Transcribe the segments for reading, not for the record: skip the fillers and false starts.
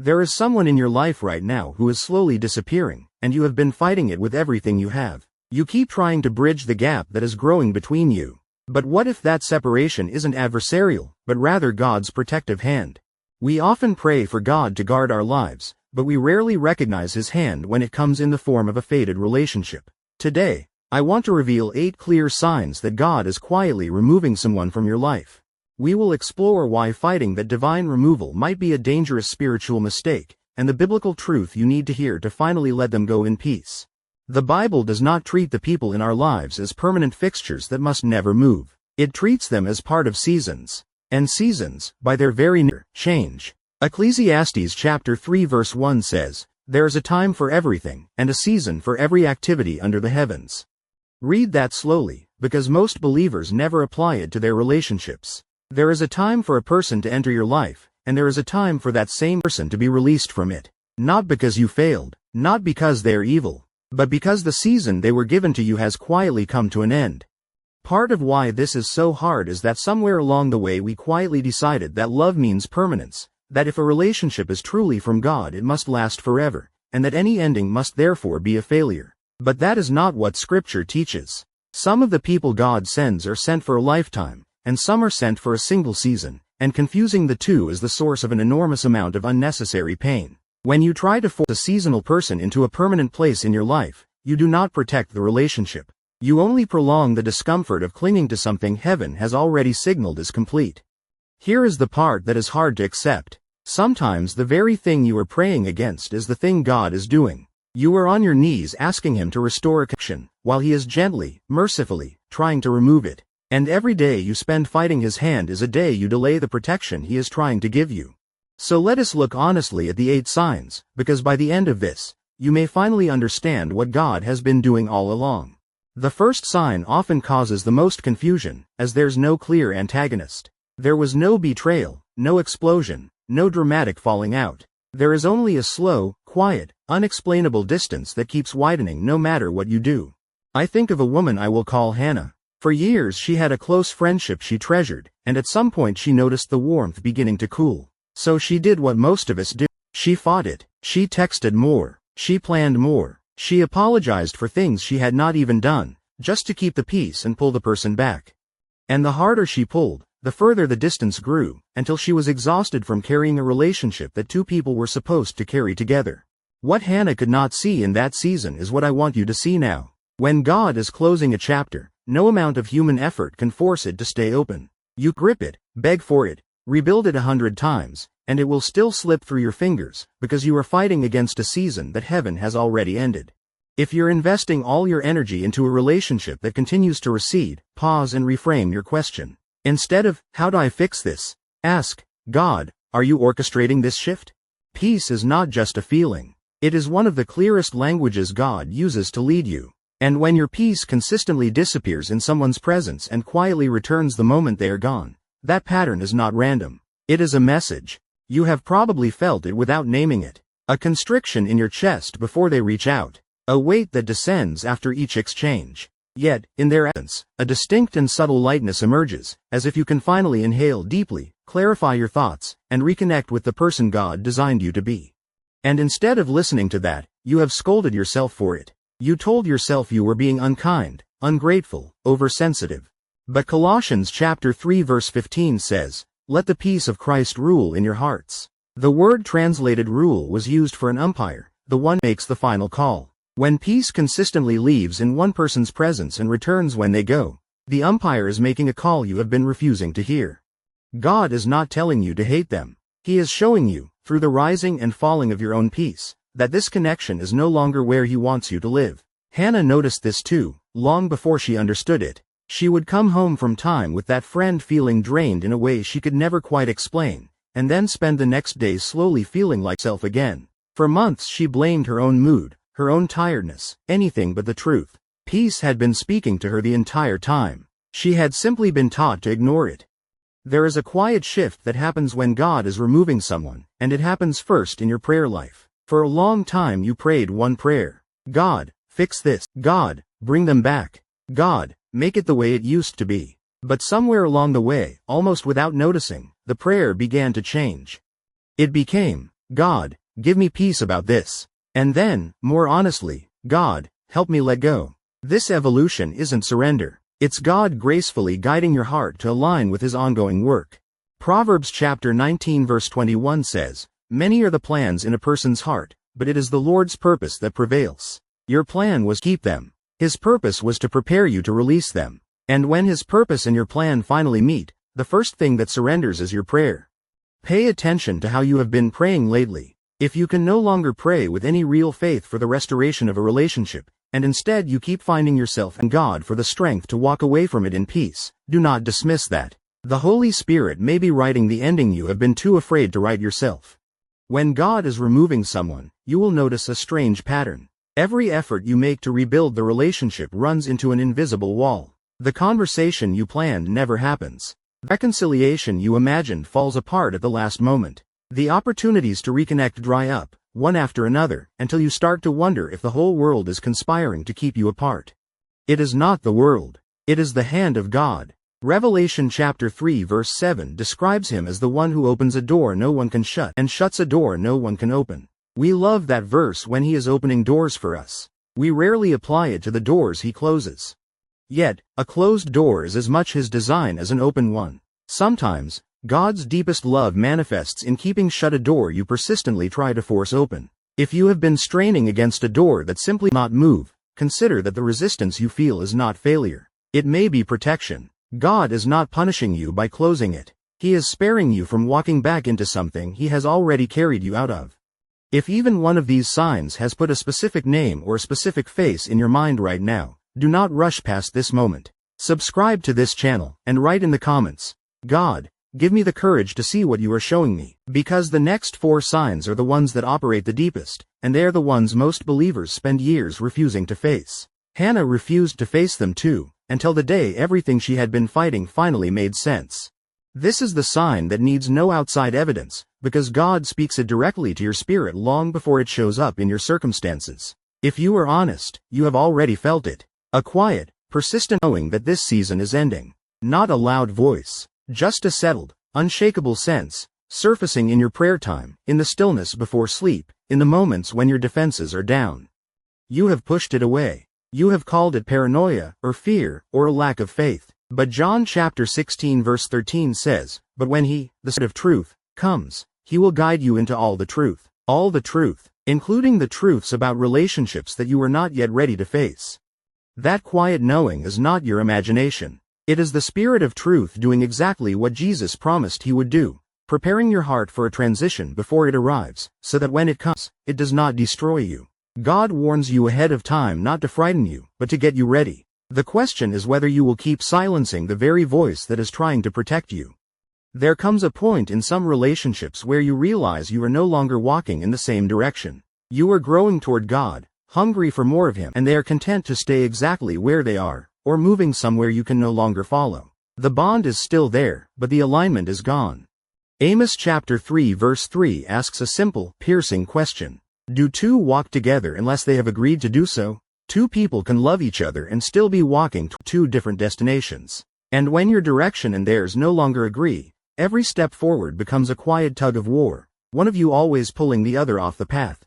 There is someone in your life right now who is slowly disappearing, and you have been fighting it with everything you have. You keep trying to bridge the gap that is growing between you. But what if that separation isn't adversarial, but rather God's protective hand? We often pray for God to guard our lives, but we rarely recognize His hand when it comes in the form of a faded relationship. Today, I want to reveal 8 clear signs that God is quietly removing someone from your life. We will explore why fighting that divine removal might be a dangerous spiritual mistake, and the biblical truth you need to hear to finally let them go in peace. The Bible does not treat the people in our lives as permanent fixtures that must never move. It treats them as part of seasons. And seasons, by their very nature, change. Ecclesiastes chapter 3 verse 1 says, "There is a time for everything, and a season for every activity under the heavens." Read that slowly, because most believers never apply it to their relationships. There is a time for a person to enter your life, and there is a time for that same person to be released from it. Not because you failed, not because they are evil, but because the season they were given to you has quietly come to an end. Part of why this is so hard is that somewhere along the way we quietly decided that love means permanence, that if a relationship is truly from God it must last forever, and that any ending must therefore be a failure. But that is not what Scripture teaches. Some of the people God sends are sent for a lifetime, and some are sent for a single season, and confusing the two is the source of an enormous amount of unnecessary pain. When you try to force a seasonal person into a permanent place in your life, you do not protect the relationship. You only prolong the discomfort of clinging to something heaven has already signaled is complete. Here is the part that is hard to accept. Sometimes the very thing you are praying against is the thing God is doing. You are on your knees asking Him to restore a connection, while He is gently, mercifully, trying to remove it. And every day you spend fighting His hand is a day you delay the protection He is trying to give you. So let us look honestly at the 8 signs, because by the end of this, you may finally understand what God has been doing all along. The first sign often causes the most confusion, as there's no clear antagonist. There was no betrayal, no explosion, no dramatic falling out. There is only a slow, quiet, unexplainable distance that keeps widening no matter what you do. I think of a woman I will call Hannah. For years she had a close friendship she treasured, and at some point she noticed the warmth beginning to cool. So she did what most of us do. She fought it. She texted more. She planned more. She apologized for things she had not even done, just to keep the peace and pull the person back. And the harder she pulled, the further the distance grew, until she was exhausted from carrying a relationship that 2 people were supposed to carry together. What Hannah could not see in that season is what I want you to see now. When God is closing a chapter, no amount of human effort can force it to stay open. You grip it, beg for it, rebuild it 100 times, and it will still slip through your fingers, because you are fighting against a season that heaven has already ended. If you're investing all your energy into a relationship that continues to recede, pause and reframe your question. Instead of, "How do I fix this?" ask, "God, are you orchestrating this shift?" Peace is not just a feeling. It is one of the clearest languages God uses to lead you. And when your peace consistently disappears in someone's presence and quietly returns the moment they are gone, that pattern is not random. It is a message. You have probably felt it without naming it. A constriction in your chest before they reach out. A weight that descends after each exchange. Yet, in their absence, a distinct and subtle lightness emerges, as if you can finally inhale deeply, clarify your thoughts, and reconnect with the person God designed you to be. And instead of listening to that, you have scolded yourself for it. You told yourself you were being unkind, ungrateful, oversensitive. But Colossians chapter 3 verse 15 says, "Let the peace of Christ rule in your hearts." The word translated rule was used for an umpire, the one who makes the final call. When peace consistently leaves in one person's presence and returns when they go, the umpire is making a call you have been refusing to hear. God is not telling you to hate them. He is showing you, through the rising and falling of your own peace, that this connection is no longer where He wants you to live. Hannah noticed this too, long before she understood it. She would come home from time with that friend feeling drained in a way she could never quite explain, and then spend the next day slowly feeling like herself again. For months she blamed her own mood, her own tiredness, anything but the truth. Peace had been speaking to her the entire time. She had simply been taught to ignore it. There is a quiet shift that happens when God is removing someone, and it happens first in your prayer life. For a long time you prayed one prayer. God, fix this. God, bring them back. God, make it the way it used to be. But somewhere along the way, almost without noticing, the prayer began to change. It became, God, give me peace about this. And then, more honestly, God, help me let go. This evolution isn't surrender. It's God gracefully guiding your heart to align with His ongoing work. Proverbs chapter 19 verse 21 says, "Many are the plans in a person's heart, but it is the Lord's purpose that prevails." Your plan was to keep them. His purpose was to prepare you to release them. And when His purpose and your plan finally meet, the first thing that surrenders is your prayer. Pay attention to how you have been praying lately. If you can no longer pray with any real faith for the restoration of a relationship, and instead you keep finding yourself and God for the strength to walk away from it in peace, do not dismiss that. The Holy Spirit may be writing the ending you have been too afraid to write yourself. When God is removing someone, you will notice a strange pattern. Every effort you make to rebuild the relationship runs into an invisible wall. The conversation you planned never happens. The reconciliation you imagined falls apart at the last moment. The opportunities to reconnect dry up, one after another, until you start to wonder if the whole world is conspiring to keep you apart. It is not the world. It is the hand of God. Revelation chapter 3 verse 7 describes Him as the one who opens a door no one can shut and shuts a door no one can open. We love that verse when He is opening doors for us. We rarely apply it to the doors He closes. Yet, a closed door is as much His design as an open one. Sometimes, God's deepest love manifests in keeping shut a door you persistently try to force open. If you have been straining against a door that simply not move, consider that the resistance you feel is not failure. It may be protection. God is not punishing you by closing it. He is sparing you from walking back into something He has already carried you out of. If even one of these signs has put a specific name or a specific face in your mind right now, do not rush past this moment. Subscribe to this channel, and write in the comments, "God, give me the courage to see what you are showing me," because the next 4 signs are the ones that operate the deepest, and they are the ones most believers spend years refusing to face. Hannah refused to face them too, until the day everything she had been fighting finally made sense. This is the sign that needs no outside evidence, because God speaks it directly to your spirit long before it shows up in your circumstances. If you are honest, you have already felt it. A quiet, persistent knowing that this season is ending. Not a loud voice, just a settled, unshakable sense, surfacing in your prayer time, in the stillness before sleep, in the moments when your defenses are down. You have pushed it away. You have called it paranoia, or fear, or a lack of faith. But John chapter 16 verse 13 says, "But when He, the Spirit of truth, comes, He will guide you into all the truth." All the truth, including the truths about relationships that you are not yet ready to face. That quiet knowing is not your imagination. It is the Spirit of truth doing exactly what Jesus promised He would do, preparing your heart for a transition before it arrives, so that when it comes, it does not destroy you. God warns you ahead of time not to frighten you, but to get you ready. The question is whether you will keep silencing the very voice that is trying to protect you. There comes a point in some relationships where you realize you are no longer walking in the same direction. You are growing toward God, hungry for more of Him, and they are content to stay exactly where they are, or moving somewhere you can no longer follow. The bond is still there, but the alignment is gone. Amos chapter 3 verse 3 asks a simple, piercing question. Do two walk together unless they have agreed to do so? Two people can love each other and still be walking to 2 different destinations. And when your direction and theirs no longer agree, every step forward becomes a quiet tug of war, one of you always pulling the other off the path.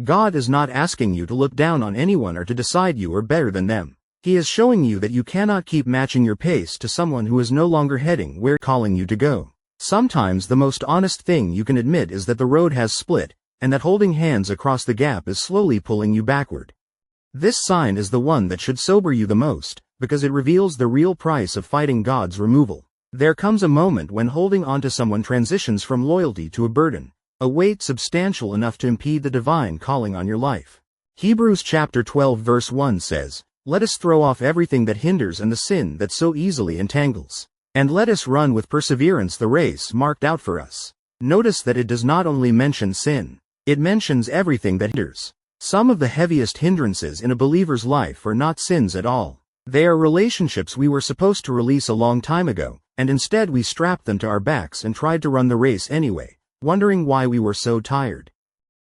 God is not asking you to look down on anyone or to decide you are better than them. He is showing you that you cannot keep matching your pace to someone who is no longer heading where He's calling you to go. Sometimes the most honest thing you can admit is that the road has split, and that holding hands across the gap is slowly pulling you backward. This sign is the one that should sober you the most, because it reveals the real price of fighting God's removal. There comes a moment when holding on to someone transitions from loyalty to a burden, a weight substantial enough to impede the divine calling on your life. Hebrews chapter 12 verse 1 says, "Let us throw off everything that hinders and the sin that so easily entangles, and let us run with perseverance the race marked out for us." Notice that it does not only mention sin, it mentions everything that hinders. Some of the heaviest hindrances in a believer's life are not sins at all. They are relationships we were supposed to release a long time ago, and instead we strapped them to our backs and tried to run the race anyway, wondering why we were so tired.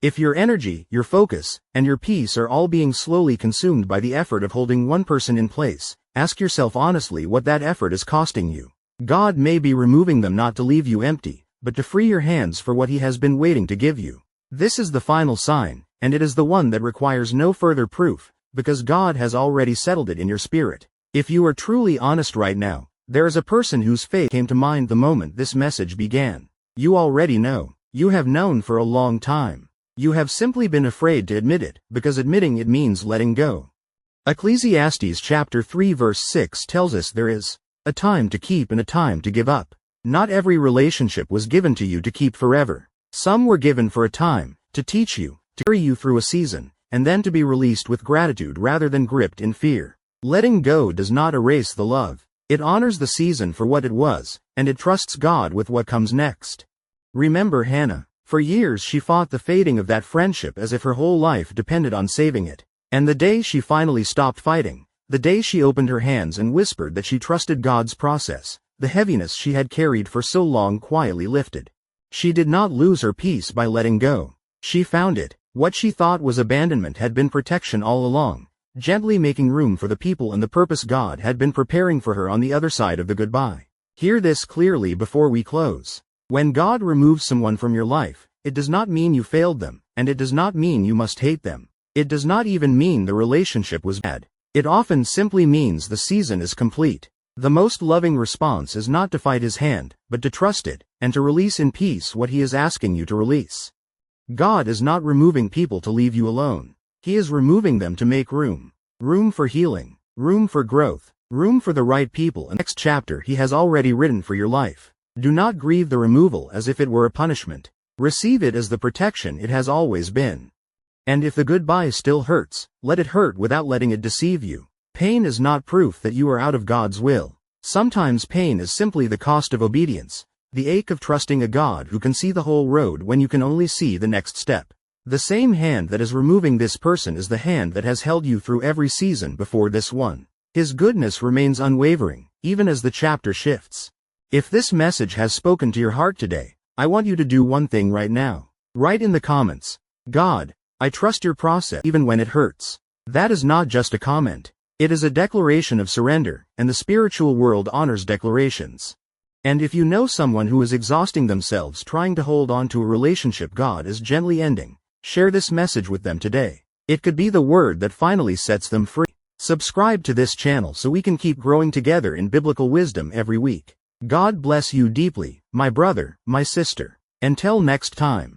If your energy, your focus, and your peace are all being slowly consumed by the effort of holding one person in place, ask yourself honestly what that effort is costing you. God may be removing them not to leave you empty, but to free your hands for what He has been waiting to give you. This is the final sign, and it is the one that requires no further proof, because God has already settled it in your spirit. If you are truly honest right now, there is a person whose fate came to mind the moment this message began. You already know. You have known for a long time. You have simply been afraid to admit it, because admitting it means letting go. Ecclesiastes chapter 3 verse 6 tells us there is a time to keep and a time to give up. Not every relationship was given to you to keep forever. Some were given for a time, to teach you, to carry you through a season, and then to be released with gratitude rather than gripped in fear. Letting go does not erase the love. It honors the season for what it was, and it trusts God with what comes next. Remember Hannah. For years she fought the fading of that friendship as if her whole life depended on saving it. And the day she finally stopped fighting, the day she opened her hands and whispered that she trusted God's process, the heaviness she had carried for so long quietly lifted. She did not lose her peace by letting go. She found it. What she thought was abandonment had been protection all along, gently making room for the people and the purpose God had been preparing for her on the other side of the goodbye. Hear this clearly before we close. When God removes someone from your life, it does not mean you failed them, and it does not mean you must hate them. It does not even mean the relationship was bad. It often simply means the season is complete. The most loving response is not to fight his hand, but to trust it, and to release in peace what he is asking you to release. God is not removing people to leave you alone. He is removing them to make room. Room for healing. Room for growth. Room for the right people and next chapter he has already written for your life. Do not grieve the removal as if it were a punishment. Receive it as the protection it has always been. And if the goodbye still hurts, let it hurt without letting it deceive you. Pain is not proof that you are out of God's will. Sometimes pain is simply the cost of obedience, the ache of trusting a God who can see the whole road when you can only see the next step. The same hand that is removing this person is the hand that has held you through every season before this one. His goodness remains unwavering, even as the chapter shifts. If this message has spoken to your heart today, I want you to do one thing right now. Write in the comments, God, I trust your process even when it hurts. That is not just a comment. It is a declaration of surrender, and the spiritual world honors declarations. And if you know someone who is exhausting themselves trying to hold on to a relationship God is gently ending, share this message with them today. It could be the word that finally sets them free. Subscribe to this channel so we can keep growing together in biblical wisdom every week. God bless you deeply, my brother, my sister. Until next time.